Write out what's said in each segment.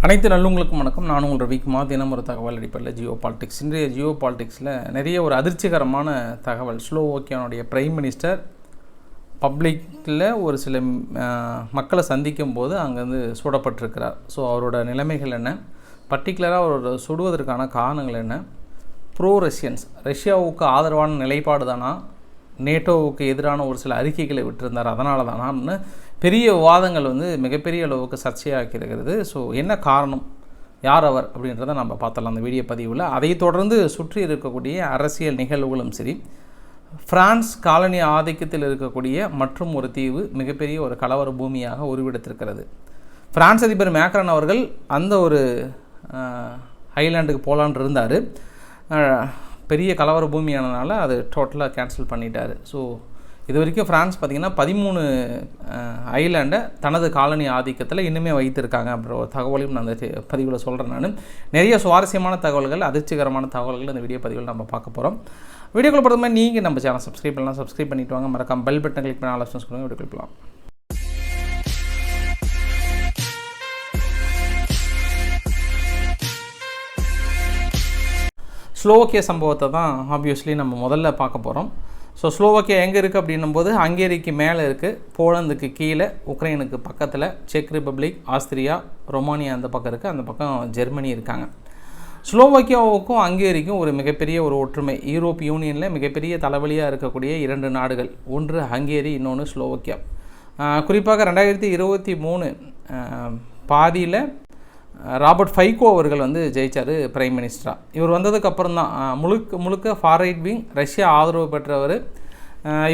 அனைத்து நல்லுங்களுக்கும் வணக்கம். நான் உங்கள் ரவிக்குமார். தினம் ஒரு தகவல் அடிப்படையில் ஜியோ பாலிடிக்ஸ். இன்றைய ஜியோ பாலிடிக்ஸில் நிறைய ஒரு அதிர்ச்சிகரமான தகவல். ஸ்லோவோக்கியானுடைய பிரைம் மினிஸ்டர் பப்ளிக்கில் ஒரு சில மக்களை சந்திக்கும் போது அங்கேருந்து சுடப்பட்டிருக்கிறார். ஸோ அவரோட நிலைமைகள் என்ன, பர்டிகுலராக அவரோட சுடுவதற்கான காரணங்கள் என்ன, ப்ரோ ரஷ்யன்ஸ் ரஷ்யாவுக்கு ஆதரவான நிலைப்பாடு தானா, நேட்டோவுக்கு எதிரான ஒரு சில அறிக்கைகளை விட்டிருந்தார் அதனால தானான்னு பெரிய விவாதங்கள் மிகப்பெரிய அளவுக்கு சர்ச்சையாக்கி இருக்கிறது. ஸோ என்ன காரணம், யார் அவர் அப்படின்றத நம்ம பார்த்தலாம் அந்த வீடியோ பதிவில். அதை தொடர்ந்து சுற்றி இருக்கக்கூடிய அரசியல் நிகழ்வுகளும் சரி, பிரான்ஸ் காலனி ஆதிக்கத்தில் இருக்கக்கூடிய மற்றும் ஒரு தீவு மிகப்பெரிய ஒரு கலவர பூமியாக உருவெடுத்திருக்கிறது. பிரான்ஸ் அதிபர் மேக்ரான் அவர்கள் அந்த ஒரு ஐலாண்டுக்கு போகலான் இருந்தார். பெரிய கலவர பூமியானதுனால அது டோட்டலாக கேன்சல் பண்ணிட்டார். ஸோ இது வரைக்கும் ஃப்ரான்ஸ் பார்த்திங்கன்னா 13 ஐலாண்டை தனது காலனி ஆதிக்கத்தில் இன்னுமே வைத்திருக்காங்க அப்படின்ற ஒரு தகவலையும் நான் அந்த பதிவில் சொல்கிறேன். நான் நிறைய சுவாரஸ்யமான தகவல்கள், அதிர்ச்சிகரமான தகவல்கள் இந்த வீடியோ பதிவில் நம்ம பார்க்க போகிறோம். வீடியோக்குள்ள பொறுத்த மாதிரி நீங்கள் நம்ம சேனல் சப்ஸ்கிரைப் பண்ணலாம், சப்ஸ்கிரைப் பண்ணிவிட்டு வாங்க. மறக்காம பெல் பட்டன் கிளிக் பண்ணி ஆல் ஆப்ஷன்ஸ் கொடுங்க. வீடியோ கிளிக்கலாம். ஸ்லோவோக்கியா சம்பவத்தை தான் ஆப்வியஸ்லி நம்ம முதல்ல பார்க்க போகிறோம். ஸோ ஸ்லோவோக்கியா எங்கே இருக்குது அப்படின்னும்போது ஹங்கேரிக்கு மேலே இருக்குது, போலந்துக்கு கீழே, உக்ரைனுக்கு பக்கத்தில், செக் ரிப்பப்ளிக், ஆஸ்திரியா, ரொமானியா அந்த பக்கம் இருக்குது, அந்த பக்கம் ஜெர்மனி இருக்காங்க. ஸ்லோவோக்கியாவுக்கும் ஹங்கேரிக்கும் ஒரு மிகப்பெரிய ஒரு ஒற்றுமை. யூரோப் யூனியனில் மிகப்பெரிய தலைவலியாக இருக்கக்கூடிய 2 நாடுகள், ஒன்று ஹங்கேரி, இன்னொன்று ஸ்லோவோக்கியா. குறிப்பாக 2023 பாதியில் ராபர்ட் ஃபைகோ அவர்கள் ஜெயித்தார் பிரைம் மினிஸ்டராக. இவர் வந்ததுக்கப்புறம் தான் முழுக்க ஃபார் ரைட் விங் ரஷ்யா ஆதரவு பெற்றவர்.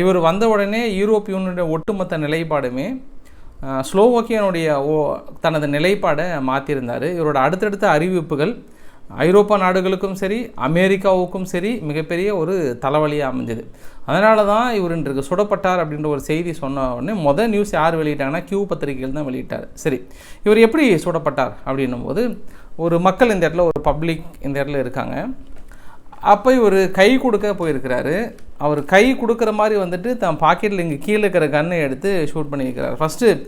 இவர் வந்த உடனே யூரோப் யூனியனுடைய ஒட்டுமொத்த நிலைப்பாடுமே ஸ்லோவோக்கியானுடைய தனது நிலைப்பாடை மாற்றியிருந்தார். இவரோட அடுத்தடுத்த அறிவிப்புகள் ஐரோப்பா நாடுகளுக்கும் சரி, அமெரிக்காவுக்கும் சரி மிகப்பெரிய ஒரு தலைவலியாக அமைஞ்சது. அதனால தான் இவர் இன்றைக்கு சுடப்பட்டார் அப்படின்ற ஒரு செய்தி சொன்ன உடனே முதல் நியூஸ் யார் வெளியிட்டாங்கன்னா கியூ பத்திரிகைகள் தான் வெளியிட்டார். சரி, இவர் எப்படி சுடப்பட்டார் அப்படின்னும் போது, ஒரு மக்கள் இந்த இடத்துல, ஒரு பப்ளிக் இந்த இடத்துல இருக்காங்க. அப்போ இவர் கை கொடுக்க போயிருக்கிறாரு. அவர் கை கொடுக்குற மாதிரி தன் பாக்கெட்டில் இங்கே கீழே இருக்கிற கன்னை எடுத்து ஷூட் பண்ணியிருக்கிறார். ஃபஸ்ட்டு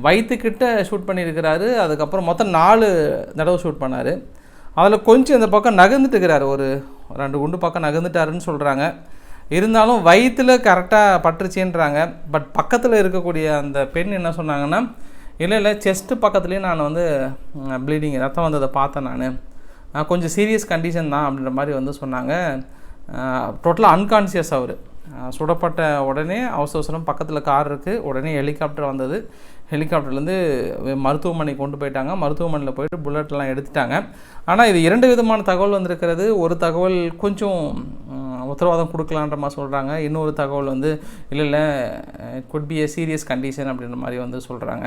வயிற்றுக்கிட்ட ஷூட் பண்ணியிருக்கிறாரு. அதுக்கப்புறம் மொத்தம் 4 தடவை ஷூட் பண்ணார். அதில் கொஞ்சம் இந்த பக்கம் நகர்ந்துட்டுக்கிறார், ஒரு 2 குண்டு பக்கம் நகர்ந்துட்டாருன்னு சொல்கிறாங்க. இருந்தாலும் வயிற்றில் கரெக்டாக பட்டுருச்சின்றாங்க. பட் பக்கத்தில் இருக்கக்கூடிய அந்த பெண் என்ன சொன்னாங்கன்னா, இல்லை செஸ்ட்டு பக்கத்துலேயும் நான் ப்ளீடிங் ரத்தம் வந்ததை பார்த்தேன், நான் கொஞ்சம் சீரியஸ் கண்டிஷன் தான் அப்படின்ற மாதிரி சொன்னாங்க. டோட்டலாக அன்கான்சியஸ் அவர். சுடப்பட்ட உடனே அவசரம் பக்கத்தில் கார் இருக்குது, உடனே ஹெலிகாப்டர் வந்தது. ஹெலிகாப்டர்லேருந்து மருத்துவமனை கொண்டு போயிட்டாங்க. மருத்துவமனையில் போயிட்டு புல்லட்லாம் எடுத்துட்டாங்க. ஆனால் இது 2 விதமான தகவல் வந்திருக்கிறது. ஒரு தகவல் கொஞ்சம் உத்தரவாதம் கொடுக்கலான்ற மாதிரி சொல்கிறாங்க. இன்னொரு தகவல் இல்லை could be a serious condition அப்படின்ற மாதிரி சொல்கிறாங்க.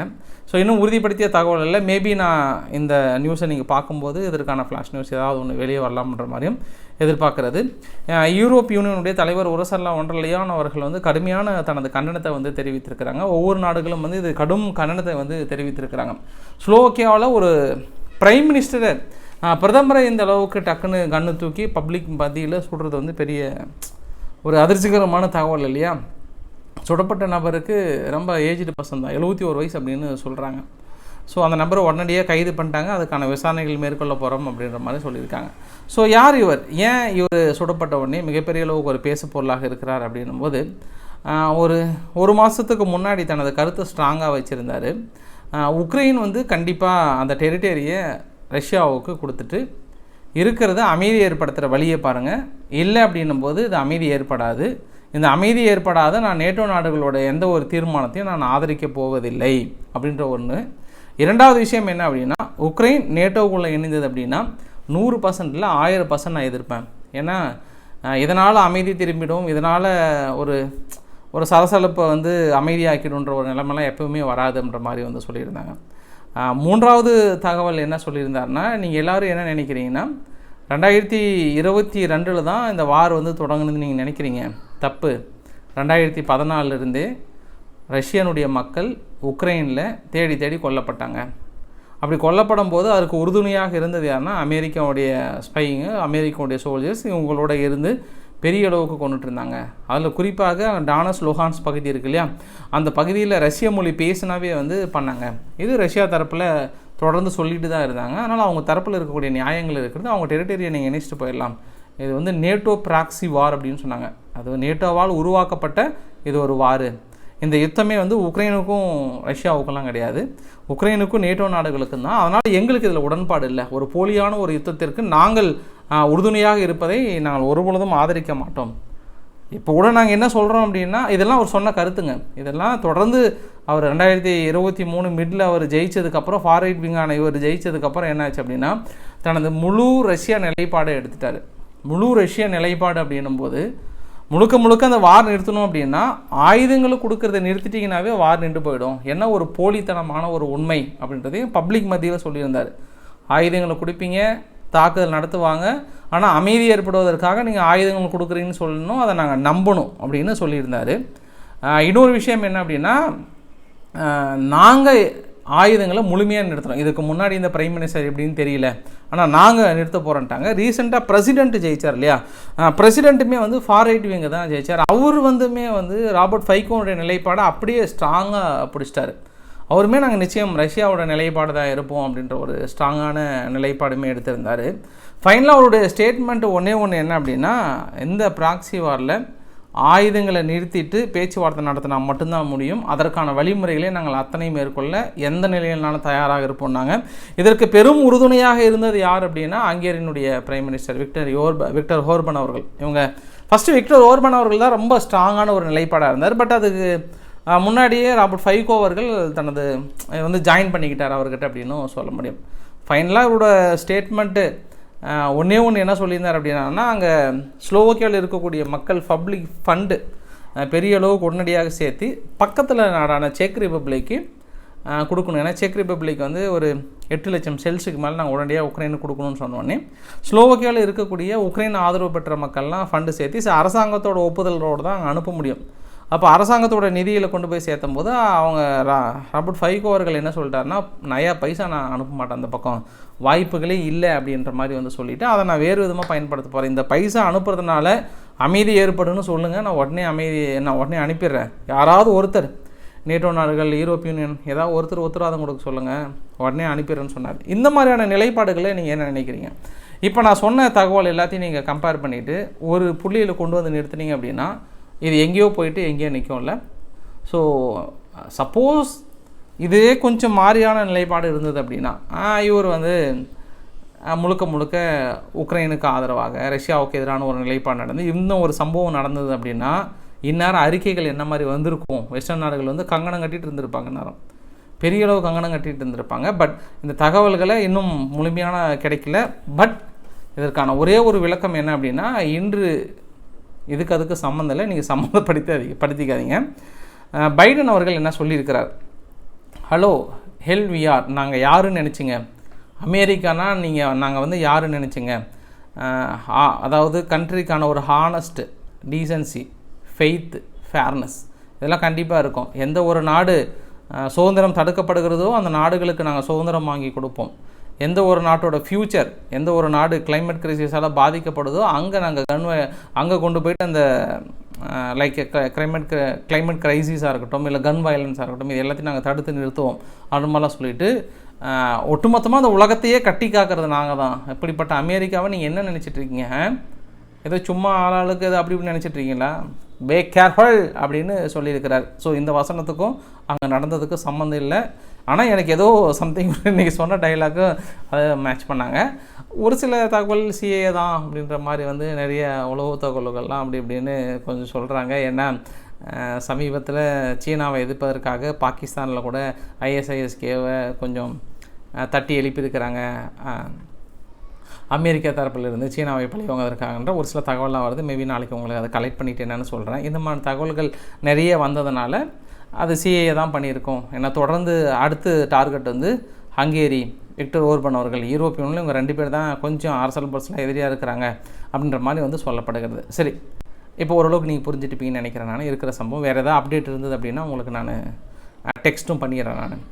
ஸோ இன்னும் உறுதிப்படுத்திய தகவல் இல்லை. மேபி நான் இந்த நியூஸை நீங்கள் பார்க்கும்போது இதற்கான ஃப்ளாஷ் நியூஸ் ஏதாவது ஒன்று வெளியே வரலாம்ன்ற மாதிரியும் எதிர்பார்க்கிறது. யூரோப் யூனியனுடைய தலைவர் உர்சுலா வான் டெர் லியான் அவர்கள் கடுமையான தனது கண்டனத்தை தெரிவித்திருக்கிறாங்க. ஒவ்வொரு நாடுகளும் இது கடும் கண்டனத்தை தெரிவித்திருக்கிறாங்க. ஸ்லோவோக்கியாவில் ஒரு பிரைம் மினிஸ்டரை, பிரதமரை இந்த அளவுக்கு டக்குன்னு கண்ணு தூக்கி பப்ளிக் மத்தியில் சுடுறது பெரிய ஒரு அதிர்ச்சிகரமான தகவல் இல்லையா? சுடப்பட்ட நபருக்கு ரொம்ப ஏஜ்டு பர்சன் தான், 71 வயசு அப்படின்னு சொல்கிறாங்க. ஸோ அந்த நபரை உடனடியாக கைது பண்ணிட்டாங்க. அதுக்கான விசாரணைகள் மேற்கொள்ள போகிறோம் அப்படின்ற மாதிரி சொல்லியிருக்காங்க. ஸோ யார் இவர், ஏன் இவர் சுடப்பட்ட உடனே மிகப்பெரிய அளவுக்கு ஒரு பேசு பொருளாக இருக்கிறார் அப்படின்னும் போது, ஒரு மாதத்துக்கு முன்னாடி தனது கருத்தை ஸ்ட்ராங்காக வச்சுருந்தார். உக்ரைன் கண்டிப்பாக அந்த டெரிட்டரியை ரஷ்யாவுக்கு கொடுத்துட்டு இருக்கிறத அமைதி ஏற்படுத்துகிற வழியை பாருங்கள், இல்லை அப்படின்னும் போது இது அமைதி ஏற்படாது. இந்த அமைதி ஏற்படாத நான் நேட்டோ நாடுகளோட எந்த ஒரு தீர்மானத்தையும் நான் ஆதரிக்கப் போவதில்லை அப்படின்ற ஒன்று. 2வது விஷயம் என்ன அப்படின்னா, உக்ரைன் நேட்டோவுக்குள்ளே இணைந்தது அப்படின்னா 100% இல்லை 1000% நான் எதிர்ப்பேன். ஏன்னா இதனால் அமைதி திரும்பிடும், இதனால் ஒரு சலசலப்பை அமைதியாக்கிடுன்ற ஒரு நிலைமைலாம் எப்பவுமே வராதுன்ற மாதிரி சொல்லியிருந்தாங்க. 3வது தகவல் என்ன சொல்லியிருந்தாருன்னா, நீங்கள் எல்லோரும் என்ன நினைக்கிறீங்கன்னா 2022 தான் இந்த வார் தொடங்குனதுன்னு நீங்கள் நினைக்கிறீங்க. தப்பு. 2014 ரஷ்யனுடைய மக்கள் உக்ரைனில் தேடி கொல்லப்பட்டாங்க. அப்படி கொல்லப்படும் போது அதுக்கு உறுதுணையாக இருந்தது யாருன்னா அமெரிக்காவுடைய ஸ்பைங்க, அமெரிக்காவுடைய சோல்ஜர்ஸ் இவங்களோட இருந்து பெரிய அளவுக்கு கொண்டுட்டு இருந்தாங்க. அதில் குறிப்பாக டானஸ் லோஹான்ஸ் பகுதி இருக்கு இல்லையா, அந்த பகுதியில் ரஷ்ய மொழி பேசினாவே பண்ணாங்க. இது ரஷ்யா தரப்பில் தொடர்ந்து சொல்லிட்டு தான் இருந்தாங்க. அதனால் அவங்க தரப்பில் இருக்கக்கூடிய நியாயங்கள் இருக்கிறது, அவங்க டெரிட்டரியை நீங்கள் இணைச்சிட்டு போயிடலாம். இது வந்து நேட்டோ ப்ராக்ஸி வார் அப்படின்னு சொன்னாங்க. அது நேட்டோவால் உருவாக்கப்பட்ட இது ஒரு வார். இந்த யுத்தமே வந்து உக்ரைனுக்கும் ரஷ்யாவுக்கெல்லாம் கிடையாது, உக்ரைனுக்கும் நேட்டோ நாடுகளுக்கும் தான். அதனால் எங்களுக்கு இதில் உடன்பாடு இல்லை. ஒரு போலியான ஒரு யுத்தத்திற்கு நாங்கள் உறுதுணையாக இருப்பதை நாங்கள் ஒருபொழுதும் ஆதரிக்க மாட்டோம். இப்போ கூட நாங்கள் என்ன சொல்கிறோம் அப்படின்னா, இதெல்லாம் அவர் சொன்ன கருத்துங்க. இதெல்லாம் தொடர்ந்து அவர் 2023 மிடில் அவர் ஜெயிச்சதுக்கப்புறம், ஃபார் ரைட் விங்கான இவர் ஜெயிச்சதுக்கப்புறம் என்னாச்சு அப்படின்னா, தனது முழு ரஷ்யா நிலைப்பாடை எடுத்துட்டார். முழு ரஷ்யா நிலைப்பாடு அப்படின்னும் போது முழுக்க அந்த வார் நிறுத்தணும் அப்படின்னா, ஆயுதங்களை கொடுக்கறத நிறுத்திட்டிங்கனாவே வார் நின்று போயிடும். என்ன ஒரு போலித்தனமான ஒரு உண்மை அப்படின்றதையும் பப்ளிக் மத்தியில் சொல்லியிருந்தார். ஆயுதங்களை கொடுப்பீங்க, தாக்குதல் நடத்துவாங்க, ஆனால் அமைதி ஏற்படுவதற்காக நீங்கள் ஆயுதங்கள் கொடுக்குறீங்கன்னு சொல்லணும், அதை நாங்கள் நம்பணும் அப்படின்னு சொல்லியிருந்தார். இன்னொரு விஷயம் என்ன அப்படின்னா, நாங்கள் ஆயுதங்களை முழுமையாக நிறுத்துகிறோம். இதுக்கு முன்னாடி இந்த பிரைம் மினிஸ்டர் எப்படின்னு தெரியல, ஆனால் நாங்கள் நிறுத்த போகிறோன்ட்டாங்க. ரீசெண்டாக பிரசிடென்ட் ஜெயிச்சார் இல்லையா, பிரசிடென்ட்டுமே வந்து ஃபார் ரைட் விங்கு தான் ஜெயிச்சார். அவர் வந்துமே வந்து ராபர்ட் ஃபைகோனுடைய நிலைப்பாடை அப்படியே ஸ்ட்ராங்காக பிடிச்சிட்டாரு. அவருமே நாங்கள் நிச்சயம் ரஷ்யாவோட நிலைப்பாடு தான் இருப்போம் அப்படின்ற ஒரு ஸ்ட்ராங்கான நிலைப்பாடுமே எடுத்திருந்தார். ஃபைனலாக அவருடைய ஸ்டேட்மெண்ட் ஒன்று என்ன அப்படின்னா, இந்த ப்ராக்ஸி வாரில் ஆயுதங்களை நிறுத்திட்டு பேச்சுவார்த்தை நடத்தினா மட்டும்தான் முடியும். அதற்கான வழிமுறைகளை நாங்கள் அத்தனை மேற்கொள்ள எந்த நிலையினாலும் தயாராக இருப்போம். நாங்கள் இதற்கு பெரும் உறுதுணையாக இருந்தது யார் அப்படின்னா, ஹங்கேரியினுடைய பிரைம் மினிஸ்டர் விக்டர் ஓர்பன் அவர்கள். இவங்க ஃபஸ்ட்டு விக்டர் ஓர்பன் அவர்கள் தான் ரொம்ப ஸ்ட்ராங்கான ஒரு நிலைப்பாடாக இருந்தார். பட் அதுக்கு முன்னாடியே ராபர்ட் ஃபைகோ அவர்கள் தனது வந்து ஜாயின் பண்ணிக்கிட்டார் அவர்கிட்ட அப்படின்னு சொல்ல முடியும். ஃபைனலாக இவரோட ஸ்டேட்மெண்ட்டு ஒன்று என்ன சொல்லியிருந்தார் அப்படின்னா, அங்கே ஸ்லோவோக்கியாவில் இருக்கக்கூடிய மக்கள் பப்ளிக் ஃபண்டு பெரிய அளவுக்கு உடனடியாக சேர்த்து பக்கத்தில் நாடான செக் ரிப்பப்ளிக்கு கொடுக்கணும். ஏன்னா செக் ரிப்பப்ளிக் வந்து ஒரு 8 லட்சம் செல்ஸுக்கு மேலே நாங்கள் உடனடியாக உக்ரைனுக்கு கொடுக்கணும்னு சொன்னோடனே, ஸ்லோவோக்கியாவில் இருக்கக்கூடிய உக்ரைன் ஆதரவு பெற்ற மக்கள்லாம் ஃபண்டு சேர்த்து அரசாங்கத்தோட ஒப்புதலோடு தான் அங்கே அனுப்ப முடியும். அப்போ அரசாங்கத்தோட நிதியில் கொண்டு போய் சேர்த்தும் போது அவங்க ராபர்ட் ஃபைகோ அவர்கள் என்ன சொல்லிட்டாருன்னா, நயா பைசா நான் அனுப்ப மாட்டேன், அந்த பக்கம் வாய்ப்புகளே இல்லை அப்படின்ற மாதிரி வந்து சொல்லிவிட்டு, அதை நான் வேறு விதமாக பயன்படுத்த போகிறேன். இந்த பைசா அனுப்புறதுனால அமைதி ஏற்படுன்னு சொல்லுங்கள், நான் உடனே அனுப்பிடுறேன். யாராவது ஒருத்தர் நேட்டோ நாடுகள், யூரோப்பியன் யூனியன் ஏதாவது ஒருத்தர் உத்தரவாதம் கொடுக்க சொல்லுங்கள், உடனே அனுப்பிடுறேன்னு சொன்னார். இந்த மாதிரியான நிலைப்பாடுகளை நீங்கள் என்ன நினைக்கிறீங்க? இப்போ நான் சொன்ன தகவல் எல்லாத்தையும் நீங்கள் கம்பேர் பண்ணிவிட்டு ஒரு புள்ளியில் கொண்டு வந்து நிறுத்தினீங்க அப்படின்னா, இது எங்கேயோ போயிட்டு எங்கேயோ நிற்கும்ல. ஸோ சப்போஸ் இதே கொஞ்சம் மாறியான நிலைப்பாடு இருந்தது அப்படின்னா, இவர் வந்து முழுக்க உக்ரைனுக்கு ஆதரவாக ரஷ்யாவுக்கு எதிரான ஒரு நிலைப்பாடு நடந்து இன்னும் ஒரு சம்பவம் நடந்தது அப்படின்னா, இந்நேரம் அறிக்கைகள் என்ன மாதிரி வந்திருக்கும்? வெஸ்டர்ன் நாடுகள் வந்து கங்கணம் கட்டிகிட்டு இருந்திருப்பாங்க, நேரம் பெரிய அளவு கங்கணம் கட்டிகிட்டு இருந்திருப்பாங்க. பட் இந்த தகவல்களை இன்னும் முழுமையான கிடைக்கல. பட் இதற்கான ஒரே ஒரு விளக்கம் என்ன அப்படின்னா, இன்று அதுக்கு சம்மந்தம் இல்லை, நீங்கள் சம்மந்தப்படுத்திக்காதீங்க. பைடன் அவர்கள் என்ன சொல்லியிருக்கிறார், ஹலோ ஹெல் வி ஆர், நாங்கள் யாருன்னு நினச்சிங்க, அமெரிக்கானா நாங்கள் வந்து யாருன்னு நினச்சிங்க, அதாவது கண்ட்ரிக்கான ஒரு ஹானஸ்ட், டீசன்சி, ஃபெய்த், ஃபேர்னஸ் இதெல்லாம் கண்டிப்பாக இருக்கும். எந்த ஒரு நாடு சுதந்திரம் தடுக்கப்படுகிறதோ அந்த நாடுகளுக்கு நாங்கள் சுதந்திரம் வாங்கி கொடுப்போம். எந்த ஒரு நாட்டோட ஃப்யூச்சர், எந்த ஒரு நாடு கிளைமேட் கிரைசிஸால் பாதிக்கப்படுதோ அங்கே நாங்கள் அங்கே கொண்டு போய்ட்டு அந்த லைக் கிளைமேட் கிரைசிஸாக இருக்கட்டும், இல்லை கன் வயலன்ஸாக இருக்கட்டும், இது எல்லாத்தையும் நாங்கள் தடுத்து நிறுத்துவோம் அது மாதிரிலாம் சொல்லிட்டு ஒட்டுமொத்தமாக அந்த உலகத்தையே கட்டி காக்கிறது நாங்கள் தான். இப்படிப்பட்ட அமெரிக்காவை நீங்கள் என்ன நினச்சிட்ருக்கீங்க? ஏதோ சும்மா ஆளாளுக்கு அது அப்படி இப்படி நினச்சிட்ருக்கீங்களா? பே கேர்ஃபுல் அப்படின்னு சொல்லியிருக்கிறார். ஸோ இந்த வசனத்துக்கும் அங்கே நடந்ததுக்கும் சம்மந்தம் இல்லை. ஆனால் எனக்கு ஏதோ சம்திங் இன்றைக்கி சொன்ன டைலாக்கும் அதை மேட்ச் பண்ணாங்க. ஒரு சில தகவல் சிஏ தான் அப்படின்ற மாதிரி வந்து நிறைய உளவு தகவல்கள்லாம் அப்படி இப்படின்னு கொஞ்சம் சொல்கிறாங்க. ஏன்னா சமீபத்தில் சீனாவை எதிர்ப்பதற்காக பாகிஸ்தானில் கூட ஐஎஸ்ஐஎஸ்கேவை கொஞ்சம் தட்டி எழுப்பியிருக்கிறாங்க. அமெரிக்கா தரப்பில் இருந்து சீனாவை பழி வாங்குவதற்காகன்ற ஒரு சில தகவலாம் வருது. மேபி நாளைக்கு உங்களுக்கு அதை கலெக்ட் பண்ணிவிட்டு என்னென்னு சொல்கிறேன். இந்த மாதிரி தகவல்கள் நிறைய வந்ததுனால அது சிஏஏ தான் பண்ணியிருக்கோம். ஏன்னா தொடர்ந்து அடுத்து டார்கெட் வந்து ஹங்கேரி, விக்டர் ஓர்பன் அவர்கள், யூரோப்பிய யூனியன், இவங்க 2 பேர் தான் கொஞ்சம் அரசல் பர்சலாக எதிரியாக இருக்கிறாங்க அப்படின்ற மாதிரி வந்து சொல்லப்படுகிறது. சரி, இப்போ ஓரளவுக்கு நீங்கள் புரிஞ்சுட்டுப்பீங்கன்னு நினைக்கிறேன். நான் இருக்கிற சம்பவம் வேறு ஏதாவது அப்டேட் இருந்தது அப்படின்னா உங்களுக்கு நான் டெக்ஸ்ட்டும் பண்ணிடுறேன். நான்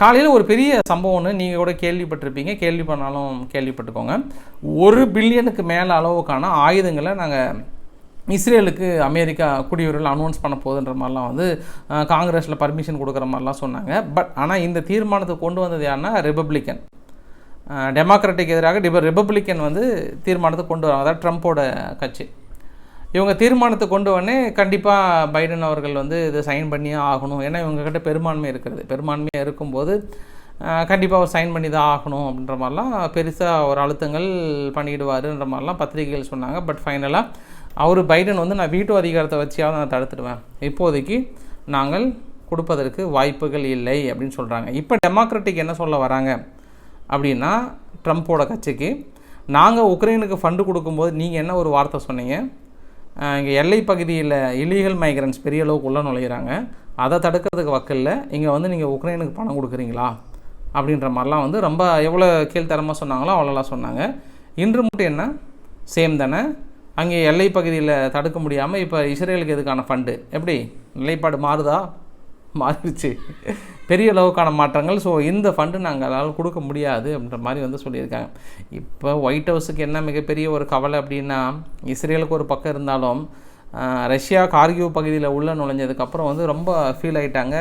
காலையில் ஒரு பெரிய சம்பவம்னு நீங்கள் கூட கேள்விப்பட்டிருப்பீங்க, கேள்வி பண்ணாலும் கேள்விப்பட்டுக்கோங்க. 1 பில்லியனுக்கு மேலே அளவுக்கான ஆயுதங்களை நாங்கள் இஸ்ரேலுக்கு அமெரிக்கா குடியுரிமை அனௌன்ஸ் பண்ண போகுதுன்ற மாதிரிலாம் வந்து காங்கிரஸில் பர்மிஷன் கொடுக்குற மாதிரிலாம் சொன்னாங்க. பட் ஆனால் இந்த தீர்மானத்தை கொண்டு வந்தது யாருன்னா ரிபப்ளிக்கன். டெமோக்ராட்டிக் எதிராக ரிபப்ளிக்கன் வந்து தீர்மானத்தை கொண்டு வராங்க, அதாவது ட்ரம்ப்போட கட்சி. இவங்க தீர்மானத்தை கொண்டு உடனே கண்டிப்பாக பைடன் அவர்கள் வந்து இதை சைன் பண்ணியே ஆகணும், ஏன்னா இவங்ககிட்ட பெரும்பான்மை இருக்கிறது. பெரும்பான்மையாக இருக்கும்போது கண்டிப்பாக அவர் சைன் பண்ணி தான் ஆகணும் அப்படின்ற மாதிரிலாம் பெருசாக ஒரு அழுத்தங்கள் பண்ணிடுவாருன்ற மாதிரிலாம் பத்திரிகைகள் சொன்னாங்க. பட் ஃபைனலாக அவர் பைடன் வந்து நான் வீட்டோ அதிகாரத்தை வச்சியாவது நான் தடுத்துடுவேன், இப்போதைக்கு நாங்கள் கொடுப்பதற்கு வாய்ப்புகள் இல்லை அப்படின்னு சொல்கிறாங்க. இப்போ டெமோக்ராட்டிக் என்ன சொல்ல வராங்க அப்படின்னா, ட்ரம்ப்போட கட்சிக்கு நாங்கள் உக்ரைனுக்கு ஃபண்டு கொடுக்கும்போது நீங்கள் என்ன ஒரு வார்த்தை சொன்னீங்க, இங்கே எல்லை பகுதியில் இல்லீகல் மைக்ரன்ஸ் பெரிய அளவுக்கு உள்ளே நுழையிறாங்க, அதை தடுக்கிறதுக்கு வக்கில்ல இங்கே வந்து நீங்கள் உக்ரைனுக்கு பணம் கொடுக்குறீங்களா அப்படின்ற மாதிரிலாம் வந்து ரொம்ப எவ்வளோ கீழ்த்தரமாக சொன்னாங்களோ அவ்வளோலாம் சொன்னாங்க. இன்று மட்டும் என்ன சேம் தானே, அங்கே எல்லை பகுதியில் தடுக்க முடியாமல் இப்போ இஸ்ரேலுக்கு எதுக்கான ஃபண்டு எப்படி நிலைப்பாடு மாறுதா? மாறிடுச்சு, பெரிய அளவுக்கான மாற்றங்கள். ஸோ இந்த ஃபண்டு நாங்கள் கொடுக்க முடியாது அப்படின்ற மாதிரி வந்து சொல்லியிருக்காங்க. இப்போ ஒயிட் ஹவுஸுக்கு என்ன மிகப்பெரிய ஒரு கவலை அப்படின்னா, இஸ்ரேலுக்கு ஒரு பக்கம் இருந்தாலும் ரஷ்யா கார்கிவ் பகுதியில் உள்ளே நுழைஞ்சதுக்கப்புறம் வந்து ரொம்ப ஃபீல் ஆகிட்டாங்க.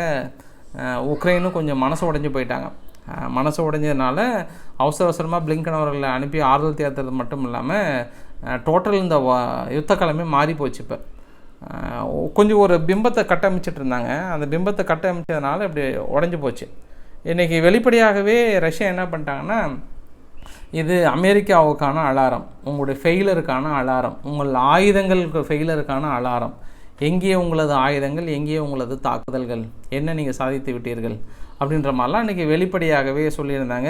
உக்ரைனும் கொஞ்சம் மனசு உடைஞ்சு போயிட்டாங்க. மனசு உடைஞ்சதுனால அவசரமாக பிளிங்கன் அவர்களை அனுப்பி ஆறுதல் தேர்த்துறது மட்டும் இல்லாமல் டோட்டல் இந்த யுத்த காலமே மாறி போச்சு. இப்போ கொஞ்சம் ஒரு பிம்பத்தை கட்டமைச்சிட்டு இருந்தாங்க, அந்த பிம்பத்தை கட்டமைச்சதுனால இப்படி உடஞ்சி போச்சு. இன்றைக்கி வெளிப்படையாகவே ரஷ்யா என்ன பண்ணிட்டாங்கன்னா, இது அமெரிக்காவுக்கான அலாரம், உங்களுடைய ஃபெயிலருக்கான அலாரம், உங்கள் ஆயுதங்களுக்கு ஃபெயிலருக்கான அலாரம். எங்கே உங்களது ஆயுதங்கள், எங்கே உங்களது தாக்குதல்கள், என்ன நீங்கள் சாதித்து விட்டீர்கள் அப்படின்ற மாதிரிலாம் இன்றைக்கி வெளிப்படையாகவே சொல்லியிருந்தாங்க.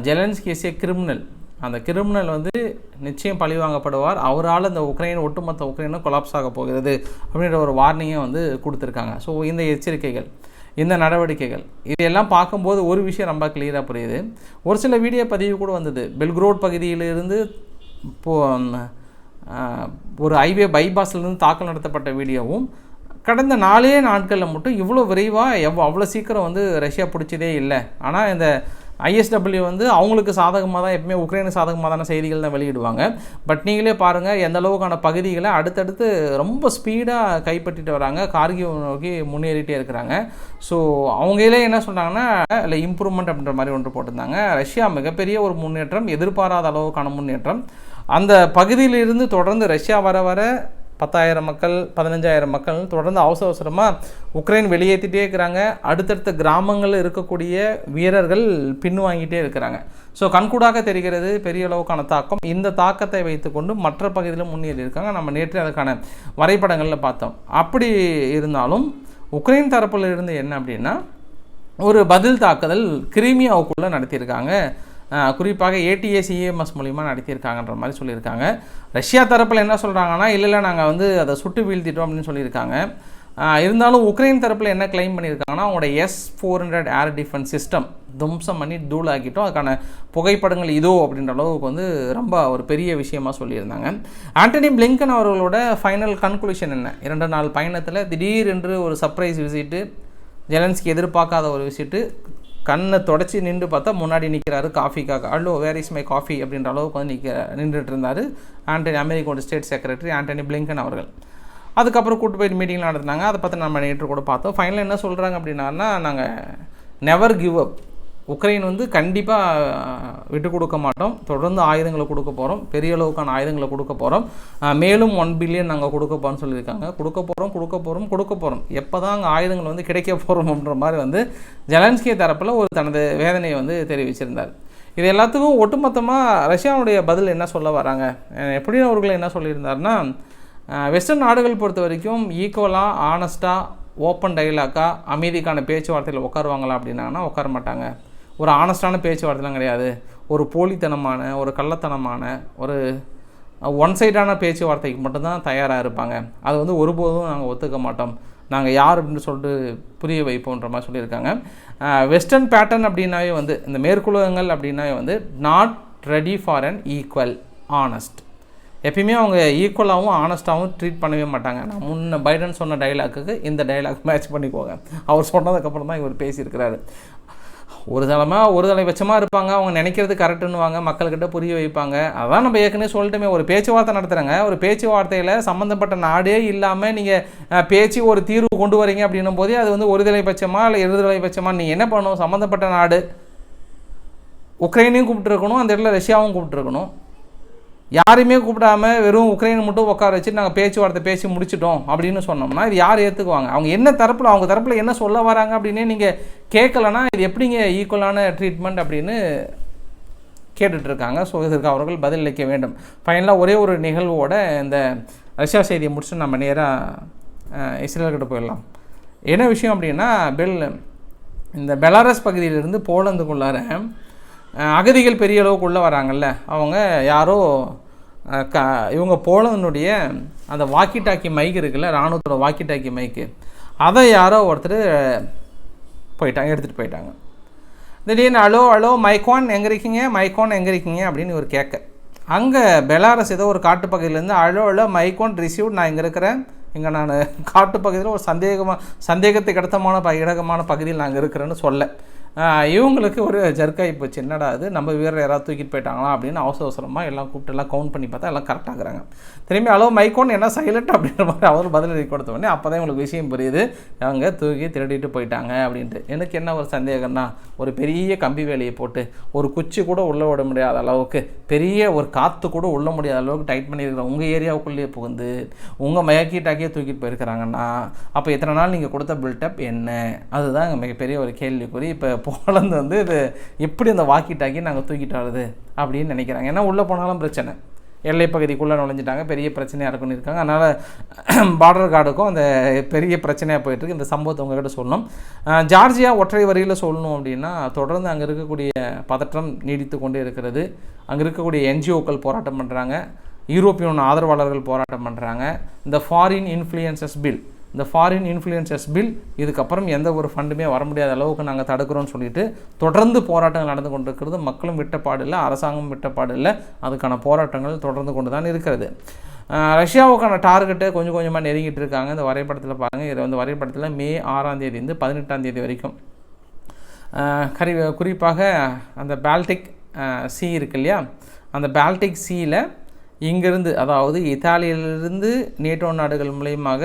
ஜெலன்ஸ்கி இஸ் ஏ கிரிமினல், அந்த கிரிமினல் வந்து நிச்சயம் பழிவாங்கப்படுவார், அவரால் இந்த உக்ரைன் ஒட்டுமொத்த உக்ரைனும் கொலாப்ஸ் ஆக போகிறது அப்படின்ற ஒரு வார்னிங்கை வந்து கொடுத்துருக்காங்க. ஸோ இந்த எச்சரிக்கைகள், இந்த நடவடிக்கைகள் இதையெல்லாம் பார்க்கும்போது ஒரு விஷயம் ரொம்ப கிளியராக புரியுது. ஒரு சில வீடியோ பதிவு கூட வந்தது, பெல்க்ரோட் பகுதியிலிருந்து ஒரு ஹைவே பைபாஸ்லேருந்து தாக்கல் நடத்தப்பட்ட வீடியோவும், கடந்த 4 நாட்களில் மட்டும் இவ்வளோ விரைவாக அவ்வளோ சீக்கிரம் வந்து ரஷ்யா பிடிச்சதே இல்லை. ஆனால் இந்த ISW வந்து அவங்களுக்கு சாதகமாக தான், எப்பவுமே உக்ரைனுக்கு சாதகமாக தான செய்திகள் தான் வெளியிடுவாங்க. பட் நீங்களே பாருங்கள் எந்த அளவுக்கான பகுதிகளை அடுத்தடுத்து ரொம்ப ஸ்பீடாக கைப்பற்றிட்டு வராங்க, கார்கிவ் நோக்கி முன்னேறிட்டே இருக்கிறாங்க. ஸோ அவங்களே என்ன சொன்னாங்கன்னா, இல்லை இம்ப்ரூவ்மெண்ட் அப்படின்ற மாதிரி ஒன்று போட்டிருந்தாங்க. ரஷ்யா மிகப்பெரிய ஒரு முன்னேற்றம், எதிர்பாராத அளவுக்கான முன்னேற்றம். அந்த பகுதியிலிருந்து தொடர்ந்து ரஷ்யா வர 10,000 மக்கள் 15,000 மக்கள் தொடர்ந்து அவசரமாக உக்ரைன் வெளியேற்றிட்டே இருக்கிறாங்க. அடுத்தடுத்த கிராமங்களில் இருக்கக்கூடிய வீரர்கள் பின்வாங்கிட்டே இருக்கிறாங்க. ஸோ கண்கூடாக தெரிகிறது பெரிய அளவுக்கான தாக்கம். இந்த தாக்கத்தை வைத்துக்கொண்டு மற்ற பகுதியில் முன்னேறி இருக்காங்க. நம்ம நேற்று அதுக்கான வரைபடங்களில் பார்த்தோம். அப்படி இருந்தாலும் உக்ரைன் தரப்பில் இருந்து என்ன அப்படின்னா, ஒரு பதில் தாக்குதல் கிரீமியாவுக்குள்ளே நடத்தியிருக்காங்க. குறிப்பாக ATACMS மூலிமா நடத்தியிருக்காங்கன்ற மாதிரி சொல்லியிருக்காங்க. ரஷ்யா தரப்பில் என்ன சொல்கிறாங்கன்னா, இல்லை நாங்கள் வந்து அதை சுட்டு வீழ்த்திட்டோம் அப்படின்னு சொல்லியிருக்காங்க. இருந்தாலும் உக்ரைன் தரப்பில் என்ன கிளைம் பண்ணியிருக்காங்கன்னா, அவங்களோட S-400 ஏர் டிஃபென்ஸ் சிஸ்டம் தும்சம் பண்ணி தூளாக்கிட்டோம், அதுக்கான புகைப்படங்கள் இதோ அப்படின்ற அளவுக்கு வந்து ரொம்ப ஒரு பெரிய விஷயமாக சொல்லியிருந்தாங்க. ஆண்டனி பிளிங்கன் அவர்களோட ஃபைனல் கன்க்ளூஷன் என்ன, 2 நாள் பயணத்தில் திடீரென்று ஒரு சர்ப்ரைஸ் விசிட்டு, ஜெலன்ஸ்கி எதிர்பார்க்காத ஒரு விசிட்டு, கண்ணை தொடச்சி நின்று பார்த்தா முன்னாடி நிற்கிறாரு காஃபிக்காக. அல்லோ வேர் இஸ் மை காஃபி அப்படின்ற அளவுக்கு வந்து நின்றுட்டு இருந்தார் அமெரிக்காவோட ஸ்டேட் செக்ரட்டரி ஆண்டனி பிளிங்கன் அவர்கள். அதுக்கப்புறம் கூட்டு போயிட்டு மீட்டிங் நடத்தினாங்க. அதை பார்த்து நம்ம நேற்று கூட பார்த்தோம். ஃபைனலாக என்ன சொல்கிறாங்க அப்படின்னா, நாங்கள் நெவர் கிவ் அப், உக்ரைன் வந்து கண்டிப்பாக விட்டு கொடுக்க மாட்டோம், தொடர்ந்து ஆயுதங்களை கொடுக்க போகிறோம், பெரிய அளவுக்கான ஆயுதங்களை கொடுக்க போகிறோம், மேலும் 1 பில்லியன் நாங்கள் கொடுக்க போகிறோம்னு சொல்லியிருக்காங்க. கொடுக்க போகிறோம் எப்போ தான் அங்கே ஆயுதங்கள் வந்து கிடைக்க போகிறோம்ன்ற மாதிரி வந்து ஜெலன்ஸ்கி தரப்பில் ஒரு தனது வேதனையை வந்து தெரிவிச்சிருந்தார். இது எல்லாத்துக்கும் ஒட்டுமொத்தமாக ரஷ்யாவுடைய பதில் என்ன சொல்ல வராங்க, எப்படின்னு அவர்கள் என்ன சொல்லியிருந்தாருன்னா, வெஸ்டர்ன் நாடுகள் பொறுத்த வரைக்கும் ஈக்குவலாக ஆனஸ்ட்டாக ஓப்பன் டைலாக்காக அமைதிக்கான பேச்சுவார்த்தையில் உட்காருவாங்களா அப்படின்னாங்கன்னா உட்கார மாட்டாங்க. ஒரு ஆனஸ்டான பேச்சுவார்த்தைலாம் கிடையாது, ஒரு போலித்தனமான, ஒரு கள்ளத்தனமான, ஒரு ஒன் சைடான பேச்சுவார்த்தைக்கு மட்டும்தான் தயாராக இருப்பாங்க. அது வந்து ஒருபோதும் நாங்கள் ஒத்துக்க மாட்டோம், நாங்கள் யார் அப்படின்னு சொல்லிட்டு புரிய வைப்போன்ற மாதிரி சொல்லியிருக்காங்க. வெஸ்டர்ன் பேட்டர்ன் அப்படின்னாவே வந்து இந்த மேற்குலகங்கள் அப்படின்னாவே வந்து not ready for an equal honest, எப்பயுமே அவங்க ஈக்குவலாகவும் ஆனஸ்ட்டாகவும் ட்ரீட் பண்ணவே மாட்டாங்க. நான் முன்ன பைடன் சொன்ன டைலாக்குக்கு இந்த டைலாக் மேட்ச் பண்ணிக்கோங்க, அவர் சொன்னதுக்கப்புறம் தான் இவர் பேசியிருக்கிறாரு. ஒரு தலைபட்சமாக இருப்பாங்க, அவங்க நினைக்கிறது கரெக்டுன்னுவாங்க, மக்கள்கிட்ட புரிய வைப்பாங்க. அதான் நம்ம ஏற்கனவே சொல்லிட்டுமே, ஒரு பேச்சுவார்த்தை நடத்துகிறாங்க, ஒரு பேச்சுவார்த்தையில் சம்மந்தப்பட்ட நாடே இல்லாமல் நீங்கள் பேச்சு ஒரு தீர்வு கொண்டு வரீங்க அப்படின்னும் போதே அது வந்து ஒரு தலைபட்சமாக இல்லை இரு தலைபட்சமாக நீங்கள் என்ன பண்ணணும்? சம்மந்தப்பட்ட நாடு உக்ரைனையும் கூப்பிட்டுருக்கணும், அந்த இடத்துல ரஷ்யாவும் கூப்பிட்டுருக்கணும். யாரையுமே கூப்பிடாம வெறும் உக்ரைனை மட்டும் உட்கார வச்சு நாங்கள் பேச்சுவார்த்தை பேசி முடிச்சிட்டோம் அப்படின்னு சொன்னோம்னா இது யார் ஏற்றுக்குவாங்க? அவங்க என்ன தரப்பில் அவங்க தரப்பில் என்ன சொல்ல வராங்க அப்படின்னே நீங்கள் கேட்கலன்னா இது எப்படிங்க ஈக்குவலான ட்ரீட்மெண்ட் அப்படின்னு கேட்டுட்ருக்காங்க. ஸோ இதற்கு அவர்கள் பதிலளிக்க வேண்டும். ஃபைனலாக ஒரே ஒரு நிகழ்வோட இந்த ரஷ்யா செய்தியை முடிச்சுட்டு நம்ம நேராக இஸ்ரேல்கிட்ட போயிடலாம். என்ன விஷயம் அப்படின்னா, இந்த பெலாரஸ் பகுதியிலிருந்து போலந்துக்குள்ளார அகதிகள் பெரிய அளவுக்கு உள்ளே வராங்கல்ல, அவங்க யாரோ இவங்க போலந்துடைய அந்த வாக்கி டாக்கி மைக் இருக்குல்ல, இராணுவத்தோட வாக்கி டாக்கி மைக்கு, அதை யாரோ ஒருத்தர் எடுத்துகிட்டு போயிட்டாங்க. திடீர்னு அலோ மைக்கான் எங்கே இருக்கீங்க அப்படின்னு ஒரு கேட்க, அங்கே பெலாரஸ் ஏதோ ஒரு காட்டுப்பகுதியிலேருந்து அலோ மைக்கான் ரிசீவ், நான் இங்கே இருக்கிறேன், இங்கே நான் காட்டுப்பகுதியில் ஒரு சந்தேகத்துக்கு இடமான பகுதியில் நாங்கள் இருக்கிறேன்னு சொல்ல இவங்களுக்கு ஒரு ஜர்க்காகி போச்சு. என்னடா அது, நம்ம வீரர் யாராவது தூக்கிட்டு போயிட்டாங்களா அப்படின்னு அவசரமாக எல்லாம் கூப்பிட்டு எல்லாம் கவுண்ட் பண்ணி பார்த்தா எல்லாம் கரெக்டாகிறாங்க. திரும்பி அளவு மைக்கோன்னு என்ன சைலண்ட் அப்படின்ற மாதிரி அவர் பதிலடி கொடுத்த உடனே அப்போ தான் உங்களுக்கு விஷயம் புரியுது, அவங்க தூக்கி திருடிட்டு போயிட்டாங்க அப்படின்ட்டு. எனக்கு என்ன ஒரு சந்தேகம்னா, ஒரு பெரிய கம்பி வேலையை போட்டு ஒரு குச்சி கூட உள்ளே விட முடியாத அளவுக்கு, பெரிய ஒரு காற்று கூட உள்ள முடியாத அளவுக்கு டைட் பண்ணியிருக்கிற உங்கள் ஏரியாவுக்குள்ளேயே புகுந்து உங்கள் மயக்கிட்டாக்கியே தூக்கிட்டு போயிருக்கிறாங்கன்னா அப்போ எத்தனை நாள் நீங்கள் கொடுத்த பில்டப் என்ன? அதுதான் மிகப்பெரிய ஒரு கேள்விக்குறி. இப்போ போலந்து வந்து இது எப்படி அந்த வாக்கி டாக்கி நாங்கள் தூக்கிட்டு வருது அப்படின்னு நினைக்கிறாங்க. ஏன்னா உள்ளே போனாலும் பிரச்சனை, எல்லை பகுதிக்குள்ளே நுழைஞ்சிட்டாங்க, பெரிய பிரச்சனையாக இருக்குன்னு இருக்காங்க. அதனால் பார்டர் கார்டுக்கும் அந்த பெரிய பிரச்சனையாக போயிட்டுருக்கு. இந்த சம்பவத்தை உங்கள்கிட்ட சொல்லணும். ஜார்ஜியா ஒற்றை வரியில் சொல்லணும் அப்படின்னா, தொடர்ந்து அங்கே இருக்கக்கூடிய பதற்றம் நீடித்து கொண்டே இருக்கிறது. அங்கே இருக்கக்கூடிய என்ஜிஓக்கள் போராட்டம் பண்ணுறாங்க, யூரோப்பியன் ஆதரவாளர்கள் போராட்டம் பண்ணுறாங்க. இந்த ஃபாரின் இன்ஃப்ளூயன்சஸ் பில் இதுக்கப்புறம் எந்த ஒரு ஃபண்டுமே வர முடியாத அளவுக்கு நாங்கள் தடுக்கிறோம்னு சொல்லிட்டு தொடர்ந்து போராட்டங்கள் நடந்து கொண்டு இருக்கிறது. மக்களும் விட்டப்பாடு இல்லை, அரசாங்கம் விட்டப்பாடு இல்லை, அதுக்கான போராட்டங்கள் தொடர்ந்து கொண்டு தான் இருக்கிறது. ரஷ்யாவுக்கான டார்கெட்டை கொஞ்சம் கொஞ்சமாக நெருங்கிட்டு இருக்காங்க. இந்த வரைபடத்தில் பாருங்கள், இதில் வந்து வரைபடத்தில் மே 6ஆம் தேதி 18ஆம் தேதி வரைக்கும் குறிப்பாக அந்த பால்டிக் சி இருக்கு இல்லையா, அந்த பால்டிக் சீயில் இங்கிருந்து, அதாவது இத்தாலியிலிருந்து நேட்டோ நாடுகள் மூலயமாக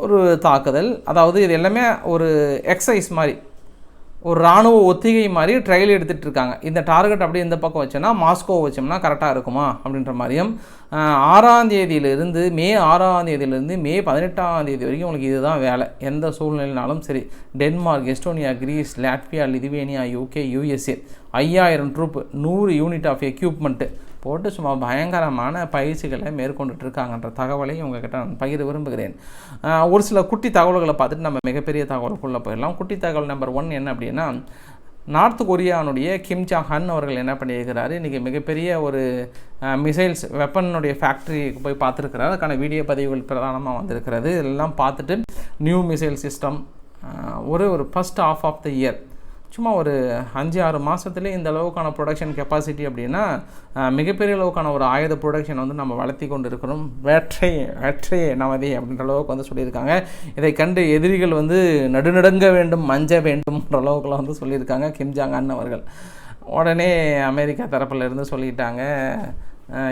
ஒரு தாக்குதல், அதாவது இது எல்லாமே ஒரு எக்ஸசைஸ் மாதிரி, ஒரு இராணுவ ஒத்திகை மாதிரி ட்ரையல் எடுத்துகிட்டு இருக்காங்க. இந்த டார்கெட் அப்படியே இந்த பக்கம் வச்சோன்னா மாஸ்கோ வச்சோம்னா கரெக்டாக இருக்குமா அப்படின்ற மாதிரியும், மே 6ஆம் தேதியிலிருந்து மே 18ஆம் தேதி வரைக்கும் உங்களுக்கு இதுதான் வேலை. எந்த சூழ்நிலைனாலும் சரி, Denmark, Estonia, Greece, Latvia, Lithuania, UK, USA 5000 troop, 100 unit of equipment போட்டு சும்மா பயங்கரமான பயிற்சிகளை மேற்கொண்டுட்டு இருக்காங்கன்ற தகவலை உங்ககிட்ட நான் பகிர விரும்புகிறேன். ஒரு சில குட்டி தகவல்களை பார்த்துட்டு நம்ம மிகப்பெரிய தகவலுக்குள்ளே போயிடலாம். குட்டி தகவல் நம்பர் 1 என்ன அப்படின்னா, நார்த் கொரியானுடைய கிம் ஜாங் ஹன் அவர்கள் என்ன பண்ணியிருக்கிறாரு, இன்றைக்கி மிகப்பெரிய ஒரு மிசைல்ஸ் வெப்பனுடைய ஃபேக்ட்ரிக்கு போய் பார்த்துருக்கிறாரு. அதுக்கான வீடியோ பதிவுகள் பிரதானமாக வந்திருக்கிறது. இதெல்லாம் பார்த்துட்டு நியூ மிசைல் சிஸ்டம் ஒரு first half of the year, சும்மா ஒரு 5-6 மாதத்துலேயே இந்த அளவுக்கான ப்ரொடக்ஷன் கெப்பாசிட்டி அப்படின்னா மிகப்பெரிய அளவுக்கான ஒரு ஆயுத ப்ரொடக்ஷன் வந்து நம்ம வளர்த்தி கொண்டு இருக்கிறோம். வெற்றே நமதே அப்படின்ற அளவுக்கு வந்து சொல்லியிருக்காங்க. இதை கண்டு எதிரிகள் வந்து நடுநடுங்க வேண்டும், மஞ்ச வேண்டும்ன்ற அளவுக்குலாம் வந்து சொல்லியிருக்காங்க கிம் ஜாங் அன் அவர்கள். உடனே அமெரிக்கா தரப்பில் இருந்து சொல்லிட்டாங்க,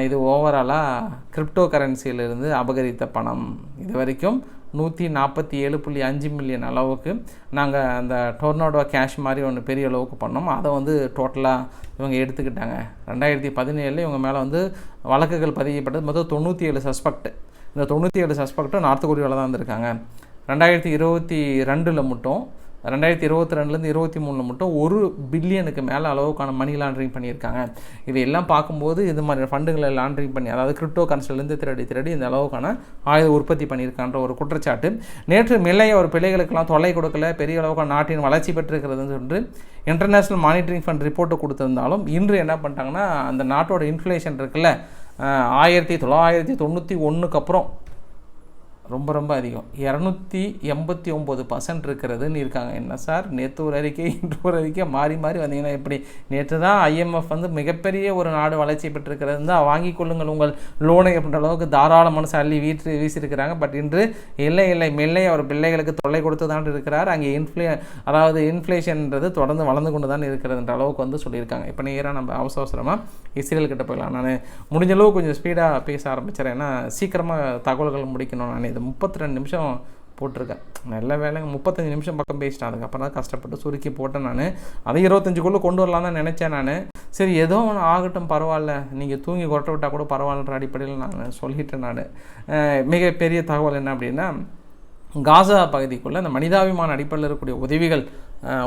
இது ஓவராலாக கிரிப்டோ கரன்சியிலிருந்து அபகரித்த பணம், இது வரைக்கும் 147.5 மில்லியன் அளவுக்கு நாங்கள் அந்த டொர்னாடோ கேஷ் மாதிரி ஒன்று பெரிய அளவுக்கு பண்ணோம். அதை வந்து டோட்டலாக இவங்க எடுத்துக்கிட்டாங்க. 2017 இவங்க மேலே வந்து வழக்குகள் பதியப்பட்டது. மொத்தம் 97 சஸ்பெக்ட். இந்த 97 சஸ்பெக்டும் நார்த் கொரியாவில் தான் இருந்திருக்காங்க. 2022 மட்டும் 2022லேருந்து 23 மட்டும் 1 பில்லியனுக்கு மேலே அளவுக்கான மணி லாண்ட்ரிங் பண்ணியிருக்காங்க. இதையெல்லாம் பார்க்கும்போது இது மாதிரி ஃபண்டுகளை லாண்ட்ரிங் பண்ணி, அதாவது கிரிப்டோ கரன்சிலேருந்து திருடி இந்த அளவுக்கான ஆயுத உற்பத்தி பண்ணியிருக்கான்ற ஒரு குற்றச்சாட்டு. நேற்று மில்லைய ஒரு பிள்ளைகளுக்கெல்லாம் தொல்லை கொடுக்கல, பெரிய அளவுக்கான நாட்டின் வளர்ச்சி பெற்றிருக்கிறதுன்னு சொல்லிட்டு இன்டர்நேஷ்னல் மானிட்டரிங் ஃபண்ட் ரிப்போர்ட்டு கொடுத்துருந்தாலும் இன்று என்ன பண்ணிட்டாங்கன்னா, அந்த நாட்டோட இன்ஃப்ளேஷன் இருக்குல்ல, 1991 அப்புறம் ரொம்ப ரொம்ப அதிகம். 289% இருக்கிறதுன்னு இருக்காங்க. என்ன சார் நேற்று ஒரு அறிக்கை இன்று ஒரு அறிக்கை மாறி மாறி வந்தீங்கன்னா எப்படி? நேற்று தான் IMF வந்து மிகப்பெரிய ஒரு நாடு வளர்ச்சி பெற்றிருக்கிறது தான், வாங்கி கொள்ளுங்கள் உங்கள் லோனை அப்படின்ற அளவுக்கு தாராளமான சல்லி வீசியிருக்கிறாங்க. பட் இன்று இல்லை மெல்லை அவர் பிள்ளைகளுக்கு தொல்லை கொடுத்து தான் இருக்கிறார். அங்கே இன்ஃப்ளேஷன்ன்றது தொடர்ந்து வளர்ந்து கொண்டு தான் இருக்கிறதுன்ற அளவுக்கு வந்து சொல்லியிருக்காங்க. இப்போ நேராக நம்ம அவசரமாக இஸ்ரேல் கிட்ட போயிடலாம். நான் முடிஞ்ச அளவு கொஞ்சம் ஸ்பீடாக பேச ஆரம்பிச்சிடறேன். ஏன்னா சீக்கிரமாக தகவல்கள் முடிக்கணும். நான் இது 32 நிமிஷம் போட்டிருக்கேன். நல்ல வேலைங்க 35 நிமிஷம் பக்கம் பேசிட்டேன். அதுக்கப்புறம் தான் கஷ்டப்பட்டு சுருக்கி போட்டேன். நான் அதை 25க்குள்ளே கொண்டு வரலாம் தான் நினச்சேன். நான் சரி ஏதோ ஒன்று ஆகட்டும் பரவாயில்ல, நீங்கள் தூங்கி கொட்ட விட்டால் கூட பரவாயில்லன்ற அடிப்படையில் நான் சொல்லிட்டேன். நான் மிகப்பெரிய தகவல் என்ன அப்படின்னா, காசா பகுதிக்குள்ளே அந்த மனிதாபிமான அடிப்படையில் இருக்கக்கூடிய உதவிகள்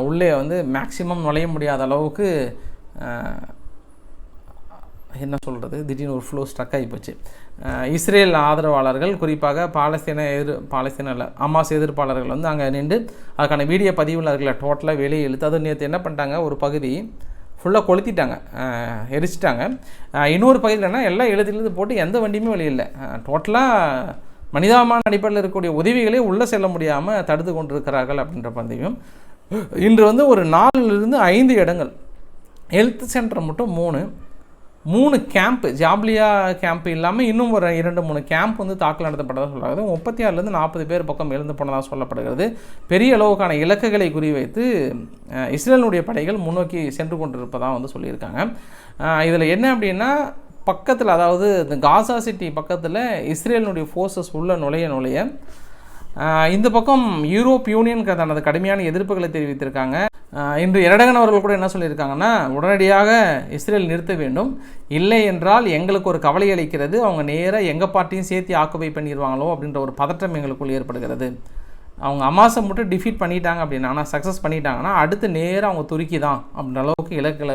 உள்ளே வந்து மேக்சிமம் நுழைய முடியாத அளவுக்கு என்ன சொல்கிறது, திடீர்னு ஒரு ஃப்ளோ ஸ்ட்ரக் ஆகி போச்சு. இஸ்ரேல் ஆதரவாளர்கள், குறிப்பாக ஹமாஸ் எதிர்ப்பாளர்கள் வந்து அங்கே நின்று அதுக்கான வீடியோ பதிவுகளை டோட்டலாக வெளியே இழுத்து, அது நேற்று என்ன பண்ணிட்டாங்க, ஒரு பகுதி ஃபுல்லாக கொளுத்திட்டாங்க, எரிச்சிட்டாங்க. இன்னொரு பகுதியில்னா எல்லாம் எழுதி போட்டு எந்த வண்டியுமே வெளியில்லை. டோட்டலாக மனிதாபிமான அடிப்படையில் இருக்கக்கூடிய உதவிகளே உள்ளே செல்ல முடியாமல் தடுத்து கொண்டிருக்கிறார்கள் அப்படின்ற பதிவும். இன்று வந்து ஒரு 4-5 இடங்கள், ஹெல்த் சென்டர் மட்டும் 3 கேம்ப்பு, ஜாப்லியா கேம்ப் இல்லாமல் இன்னும் ஒரு 2-3 கேம்ப் வந்து தாக்கல் நடத்தப்பட்டதாக சொல்கிறாங்க. 36-40 பேர் பக்கம் எழுந்து போனதாக சொல்லப்படுகிறது. பெரிய அளவுக்கான இலக்குகளை குறிவைத்து இஸ்ரேலுடைய படைகள் முன்னோக்கி சென்று கொண்டிருப்பதாக வந்து சொல்லியிருக்காங்க. இதில் என்ன அப்படின்னா, பக்கத்தில் அதாவது இந்த காசா சிட்டி பக்கத்தில் இஸ்ரேலினுடைய ஃபோர்ஸஸ் உள்ள நுழைய இந்த பக்கம் யூரோப் யூனியன் தனது கடுமையான எதிர்ப்புகளை தெரிவித்திருக்காங்க. இன்று எரடகன் அவர்கள் கூட என்ன சொல்லியிருக்காங்கன்னா, உடனடியாக இஸ்ரேல் நிறுத்த வேண்டும், இல்லை என்றால் எங்களுக்கு ஒரு கவலை அளிக்கிறது, அவங்க நேராக எங்கள் பார்ட்டியும் சேர்த்து ஆக்குபை பண்ணிடுவாங்களோ அப்படின்ற ஒரு பதற்றம் எங்களுக்குள் ஏற்படுகிறது. அவங்க ஹமாஸை மட்டும் டிஃபீட் பண்ணிட்டாங்க அப்படின்னா, ஆனால் சக்ஸஸ் பண்ணிட்டாங்கன்னா அடுத்து நேராக அவங்க துருக்கி தான் அப்படின்ற அளவுக்கு இலக்கில்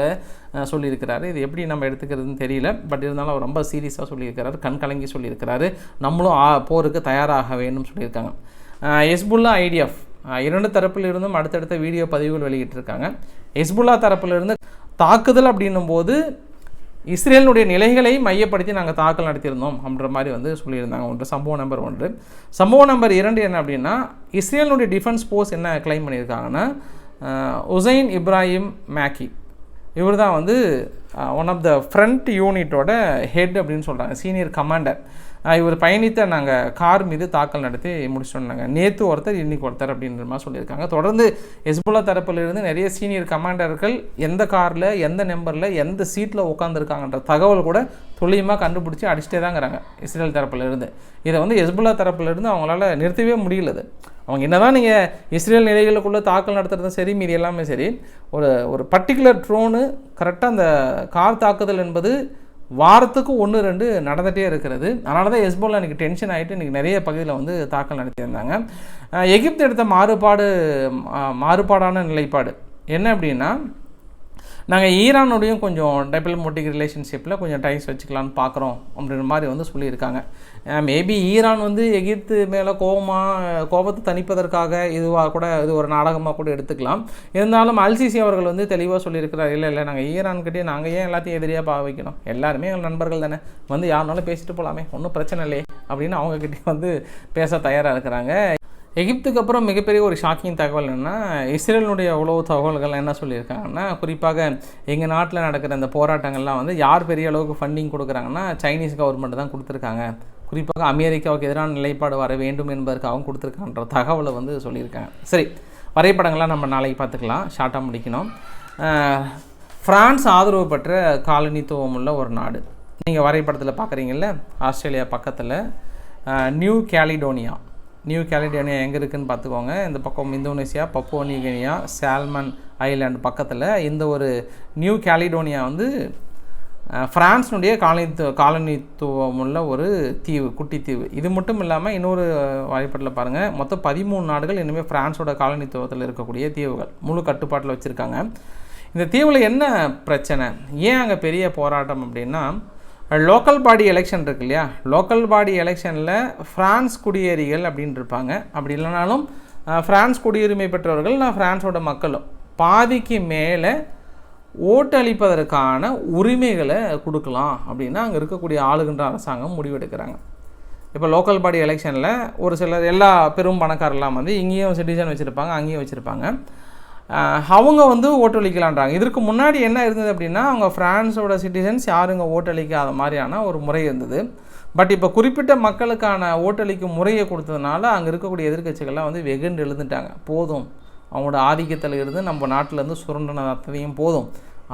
சொல்லியிருக்கிறாரு. இது எப்படி நம்ம எடுத்துக்கிறதுன்னு தெரியல. பட் இருந்தாலும் அவர் ரொம்ப சீரியஸாக சொல்லியிருக்கிறாரு, கண் கலங்கி சொல்லியிருக்கிறாரு. நம்மளும் போருக்கு தயாராக வேணும்னு சொல்லியிருக்காங்க. ஹெஸ்புல்லா IDF 2 தரப்பிலிருந்தும் அடுத்தடுத்த வீடியோ பதிவுகள் வெளியிட்டிருக்காங்க. ஹெஸ்புல்லா தரப்பிலிருந்து தாக்குதல் அப்படின்னும் போது இஸ்ரேலினுடைய நிலைகளை மையப்படுத்தி நாங்கள் தாக்கல் நடத்தியிருந்தோம் அப்படின்ற மாதிரி வந்து சொல்லியிருந்தாங்க. சம்பவம் நம்பர் 1. சம்பவம் நம்பர் 2 என்ன அப்படின்னா, இஸ்ரேலினுடைய டிஃபென்ஸ் ஃபோர்ஸ் என்ன கிளைம் பண்ணியிருக்காங்கன்னா, உசைன் இப்ராஹிம் மேக்கி இவர் தான் வந்து ஒன் ஆஃப் த ஃப்ரண்ட் யூனிட்டோட ஹெட் அப்படின்னு சொல்கிறாங்க, சீனியர் கமாண்டர். இவர் பயணித்த நாங்கள் கார் மீது தாக்கல் நடத்தி முடிச்சிட்டோம்னாங்க. நேற்று ஒருத்தர் இன்றைக்கி ஒருத்தர் அப்படின்ற மாதிரி சொல்லியிருக்காங்க. தொடர்ந்து ஹெஸ்புல்லா தரப்பிலிருந்து நிறைய சீனியர் கமாண்டர்கள் எந்த காரில், எந்த நம்பரில், எந்த சீட்டில் உட்காந்துருக்காங்கன்ற தகவல் கூட துல்லியமாக கண்டுபிடிச்சி அடிச்சுட்டே தாங்கிறாங்க இஸ்ரேல் தரப்பிலிருந்து. இதை வந்து ஹெஸ்புல்லா தரப்பிலிருந்து அவங்களால நிறுத்தவே முடியலது. அவங்க என்ன தான் நீங்கள் இஸ்ரேல் நிலைகளுக்குள்ளே தாக்கல் நடத்துறதும் சரி, மீது எல்லாமே சரி, ஒரு பர்டிகுலர் ட்ரோனு கரெக்டாக அந்த கார் தாக்குதல் என்பது வாரத்துக்கு 1-2 நடந்துகிட்டே இருக்கிறது. அதனால தான் ஹெஸ்புல்லா இன்றைக்கி டென்ஷன் ஆகிட்டு இன்றைக்கி நிறைய பகுதியில் வந்து தாக்கல் நடத்தியிருந்தாங்க. எகிப்து எடுத்த மாறுபாடான நிலைப்பாடு என்ன அப்படின்னா, நாங்கள் ஈரானுடையும் கொஞ்சம் டிப்ளமேட்டிக் ரிலேஷன்ஷிப்பில் கொஞ்சம் டைஸ் வச்சுக்கலான்னு பார்க்குறோம் அப்படின்ற மாதிரி வந்து சொல்லியிருக்காங்க. மேபி ஈரான் வந்து எகிப்து மேலே கோபத்தை தணிப்பதற்காக இதுவாக கூட, இது ஒரு நாடகமாக கூட எடுத்துக்கலாம். இருந்தாலும் அல்சிசி அவர்கள் வந்து தெளிவாக சொல்லியிருக்கிறார், இல்லை நாங்கள் ஈரான்கிட்டே நாங்கள் ஏன் எல்லாத்தையும் எதிரியாக வைக்கணும், எல்லாருமே எங்கள் நண்பர்கள் தானே, வந்து யாருனாலும் பேசிட்டு போகலாமே, ஒன்றும் பிரச்சனை இல்லையே அப்படின்னு அவங்கக்கிட்டே வந்து பேச தயாராக இருக்கிறாங்க. எகிப்துக்கு அப்புறம் மிகப்பெரிய ஒரு ஷாக்கிங் தகவல் என்னென்னா, இஸ்ரேலினுடைய உளவு தகவல்கள் என்ன சொல்லியிருக்காங்கன்னா, குறிப்பாக எங்கள் நாட்டில் நடக்கிற இந்த போராட்டங்கள்லாம் வந்து யார் பெரிய அளவுக்கு ஃபண்டிங் கொடுக்குறாங்கன்னா, சைனீஸ் கவர்மெண்ட் தான் கொடுத்துருக்காங்க. குறிப்பாக அமெரிக்காவுக்கு எதிரான நிலைப்பாடு வர வேண்டும் என்பதற்காகவும் கொடுத்துருக்கான்ற தகவலை வந்து சொல்லியிருக்காங்க. சரி, வரைபடங்கள்லாம் நம்ம நாளைக்கு பார்த்துக்கலாம், ஷார்ட்டாக முடிக்கணும். ஃப்ரான்ஸ் ஆதரவு பெற்ற காலனித்துவம் உள்ள ஒரு நாடு. நீங்கள் வரைபடத்தில் பார்க்குறீங்கல்ல, ஆஸ்திரேலியா பக்கத்தில் நியூ கேலிடோனியா எங்கே இருக்குதுன்னு பார்த்துக்கோங்க. இந்த பக்கம் Indonesia, Papua new Guinea, salmon island பக்கத்தில் இந்த ஒரு நியூ கேலிடோனியா வந்து ஃப்ரான்ஸினுடைய காலனித்துவம் உள்ள ஒரு தீவு, குட்டி தீவு. இது மட்டும் இல்லாமல் இன்னொரு வரைபடத்தில் பாருங்கள், மொத்தம் 13 நாடுகள் இனிமேல் ஃப்ரான்ஸோட காலனித்துவத்தில் இருக்கக்கூடிய தீவுகள் முழு கட்டுப்பாட்டில் வச்சுருக்காங்க. இந்த தீவில் என்ன பிரச்சனை, ஏன் அங்கே பெரிய போராட்டம் அப்படின்னா, லோக்கல் பாடி எலெக்ஷன் இருக்கு இல்லையா, லோக்கல் பாடி எலெக்ஷனில் ஃப்ரான்ஸ் குடியேறிகள் அப்படின்னு இருப்பாங்க. அப்படி இல்லைனாலும் ஃப்ரான்ஸ் குடியுரிமை பெற்றவர்கள், ஃப்ரான்ஸோட மக்களும் பாதிக்கு மேலே ஓட்டு அளிப்பதற்கான உரிமைகளை கொடுக்கலாம் அப்படின்னா அங்கே இருக்கக்கூடிய ஆளுகின்ற அரசாங்கம் முடிவெடுக்கிறாங்க. இப்போ லோக்கல் பாடி எலெக்ஷனில் ஒரு சிலர் எல்லா பெரும் பணக்காரெல்லாம் வந்து இங்கேயும் சிட்டிசன் வச்சுருப்பாங்க, அங்கேயும் வச்சுருப்பாங்க. அவங்க வந்து ஓட்டளிக்கலான்றாங்க. இதற்கு முன்னாடி என்ன இருந்தது அப்படின்னா, அவங்க ஃப்ரான்ஸோட சிட்டிசன்ஸ் யாரும் இங்கே ஓட்டளிக்காத மாதிரியான ஒரு முறை இருந்தது. பட் இப்போ குறிப்பிட்ட மக்களுக்கான ஓட்டளிக்கும் முறையை கொடுத்ததுனால அங்கே இருக்கக்கூடிய எதிர்க்கட்சிகள்லாம் வந்து வெகுண்டு எழுந்துட்டாங்க. போதும், அவங்களோட ஆதிக்கத்தில் இருந்து நம்ம நாட்டிலேருந்து சுரண்டன அத்தனையும் போதும்.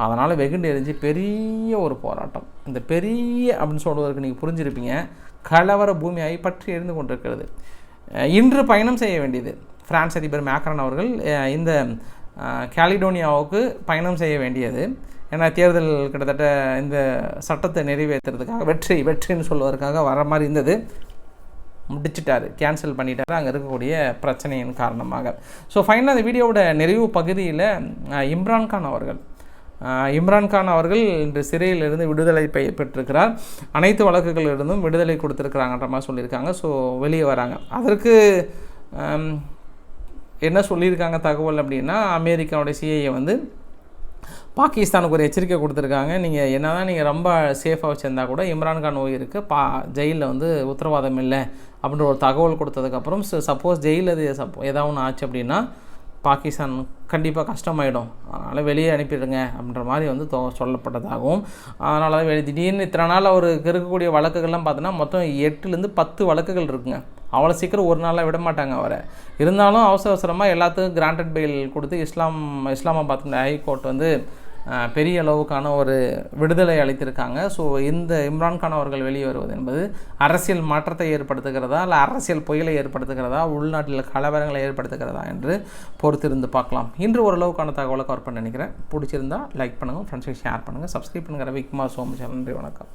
அதனால் வெகுண்டு எரிஞ்சு பெரிய ஒரு போராட்டம். இந்த பெரிய அப்படின்னு சொல்வதற்கு நீங்கள் புரிஞ்சிருப்பீங்க, கலவர பூமியாகி பற்றி எரிந்து கொண்டிருக்கிறது. இன்று பயணம் செய்ய வேண்டியது பிரான்ஸ் அதிபர் மேக்ரான் அவர்கள் இந்த கேலிடோனியாவுக்கு பயணம் செய்ய வேண்டியது. ஏன்னா தேர்தல் கிட்டத்தட்ட இந்த சட்டத்தை நிறைவேற்றுறதுக்காக வெற்றின்னு சொல்வதற்காக வர மாதிரி இருந்தது. முடிச்சிட்டாரு, கேன்சல் பண்ணிட்டாரு அங்கே இருக்கக்கூடிய பிரச்சனையின் காரணமாக. ஸோ ஃபைனலாக அந்த வீடியோவோட நிறைவு பகுதியில் இம்ரான்கான் அவர்கள் இன்று சிறையிலிருந்து விடுதலை பெற்றிருக்கிறார். அனைத்து வழக்குகளிலிருந்தும் விடுதலை கொடுத்துருக்குறாங்கன்ற மாதிரி சொல்லியிருக்காங்க. ஸோ வெளியே வராங்க. அதற்கு என்ன சொல்லியிருக்காங்க தகவல் அப்படின்னா, அமெரிக்காவுடைய சிஐஏ வந்து பாகிஸ்தானுக்கு ஒரு எச்சரிக்கை கொடுத்துருக்காங்க. நீங்கள் என்ன தான் நீங்கள் ரொம்ப சேஃபாக வச்சுருந்தா கூட இம்ரான்கான் உயிருக்கு ஜெயிலில் வந்து உத்தரவாதம் இல்லை அப்படின்ற ஒரு தகவல் கொடுத்ததுக்கப்புறம் சப்போஸ் ஜெயிலில் ஏதாவது ஒன்று ஆச்சு அப்படின்னா பாகிஸ்தான் கண்டிப்பாக கஷ்டமாயிடும், அதனால் வெளியே அனுப்பிடுங்க அப்படின்ற மாதிரி வந்து சொல்லப்பட்டதாகவும், அதனால தான் திடீர்னு இத்தனை நாள் அவருக்கு இருக்கக்கூடிய வழக்குகள்லாம் பார்த்தோன்னா மொத்தம் 8லேருந்து 10 வழக்குகள் இருக்குங்க. அவ்வளோ சீக்கிரம் ஒரு நாளில் விட மாட்டாங்க அவரை. இருந்தாலும் அவசரமாக எல்லாத்துக்கும் கிராண்டட் பெயில் கொடுத்து இஸ்லாமாபாத் ஹைகோர்ட் வந்து பெரிய அளவுக்கான ஒரு விடுதலை அளித்திருக்காங்க. ஸோ இந்த இம்ரான்கான் அவர்கள் வெளியே வருவது என்பது அரசியல் மாற்றத்தை ஏற்படுத்துகிறதா, இல்லை அரசியல் புயலை ஏற்படுத்துகிறதா, உள்நாட்டில் கலவரங்களை ஏற்படுத்துகிறதா என்று பொறுத்திருந்து பார்க்கலாம். இன்று ஓரளவுக்கான தகவலை கவர் பண்ண நினைக்கிறேன். பிடிச்சிருந்தா லைக் பண்ணுங்கள், ஃப்ரெண்ட்ஸுக்கு ஷேர் பண்ணுங்கள், சப்ஸ்கிரைப் பண்ணுங்கள். ரவிக்குமார் சோமு. நன்றி, வணக்கம்.